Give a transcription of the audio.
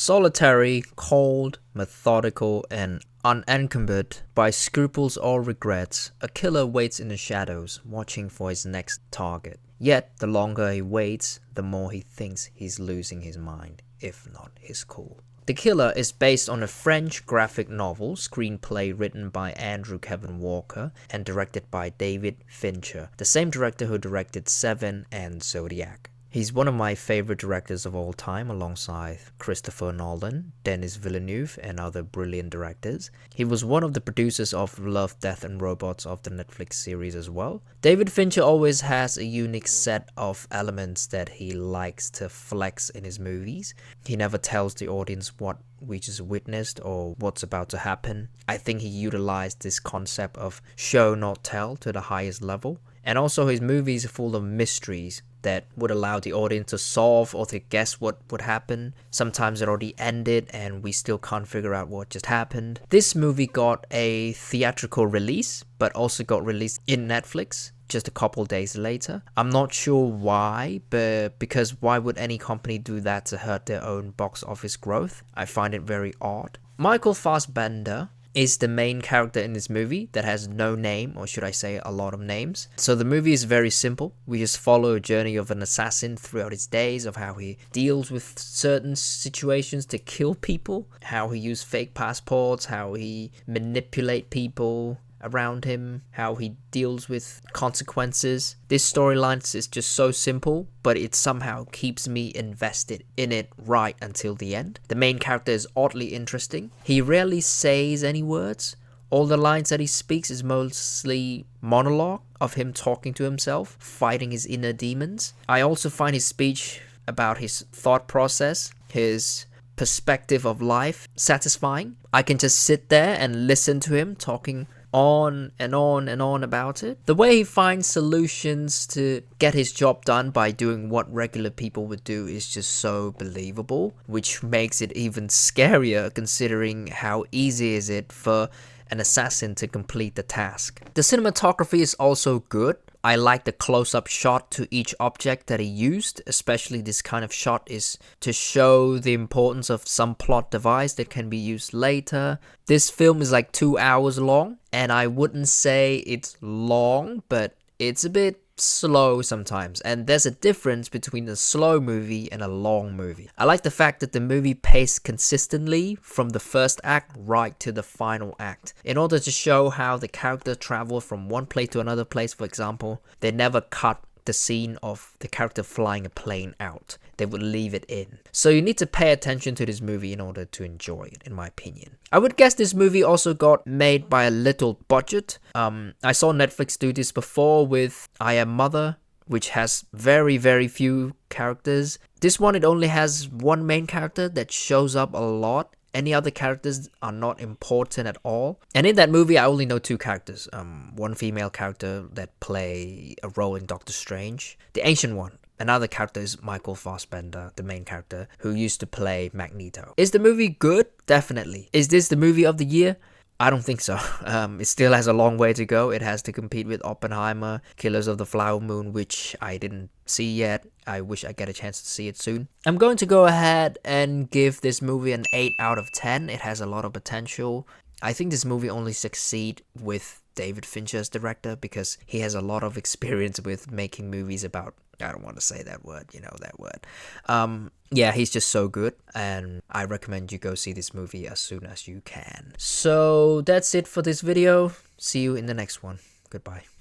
Solitary, cold, methodical, and unencumbered by scruples or regrets, a killer waits in the shadows, watching for his next target. Yet, the longer he waits, the more he thinks he's losing his mind, if not his cool. The Killer is based on a French graphic novel screenplay written by Andrew Kevin Walker and directed by David Fincher, the same director who directed Seven and Zodiac. He's one of my favorite directors of all time, alongside Christopher Nolan, Denis Villeneuve, and other brilliant directors. He was one of the producers of Love, Death and Robots of the Netflix series as well. David Fincher always has a unique set of elements that he likes to flex in his movies. He never tells the audience what we just witnessed or what's about to happen. I think he utilized this concept of show not tell to the highest level. And also his movies are full of mysteries that would allow the audience to solve or to guess what would happen. Sometimes it already ended and we still can't figure out what just happened. This movie got a theatrical release, but also got released in Netflix just a couple days later. I'm not sure why, but because why would any company do that to hurt their own box office growth? I find it very odd. Michael Fassbender is the main character in this movie that has no name, or should I say a lot of names. So the movie is very simple. We just follow a journey of an assassin throughout his days, of how he deals with certain situations to kill people, how he uses fake passports, how he manipulates people around him, how he deals with consequences. This storyline is just so simple, but it somehow keeps me invested in it right until the end. The main character is oddly interesting. He rarely says any words. All the lines that he speaks is mostly monologue of him talking to himself, fighting his inner demons. I also find his speech about his thought process, his perspective of life, satisfying. I can just sit there and listen to him talking on and on and on about it. The way he finds solutions to get his job done by doing what regular people would do is just so believable, which makes it even scarier considering how easy is it for an assassin to complete the task. The cinematography is also good. I like the close-up shot to each object that he used, especially this kind of shot is to show the importance of some plot device that can be used later. This film is like 2 hours long, and I wouldn't say it's long, but it's a bit slow sometimes, and there's a difference between a slow movie and a long movie. I like the fact that the movie paced consistently from the first act right to the final act in order to show how the character travel from one place to another place. For example, they never cut the scene of the character flying a plane out. They would leave it in. So you need to pay attention to this movie in order to enjoy it, in my opinion. I would guess this movie also got made by a little budget. I saw Netflix do this before with I Am Mother, which has very, very few characters. This one, it only has one main character that shows up a lot. Any other characters are not important at all. And in that movie, I only know two characters. One female character that play a role in Doctor Strange. The ancient one. Another character is Michael Fassbender, the main character, who used to play Magneto. Is the movie good? Definitely. Is this the movie of the year? I don't think so. It still has a long way to go. It has to compete with Oppenheimer, Killers of the Flower Moon, which I didn't see yet. I wish I get a chance to see it soon. I'm going to go ahead and give this movie an 8 out of 10. It has a lot of potential. I think this movie only succeeds with David Fincher as director because he has a lot of experience with making movies about, I don't want to say that word, you know that word. Yeah, he's just so good, and I recommend you go see this movie as soon as you can. So that's it for this video. See you in the next one. Goodbye.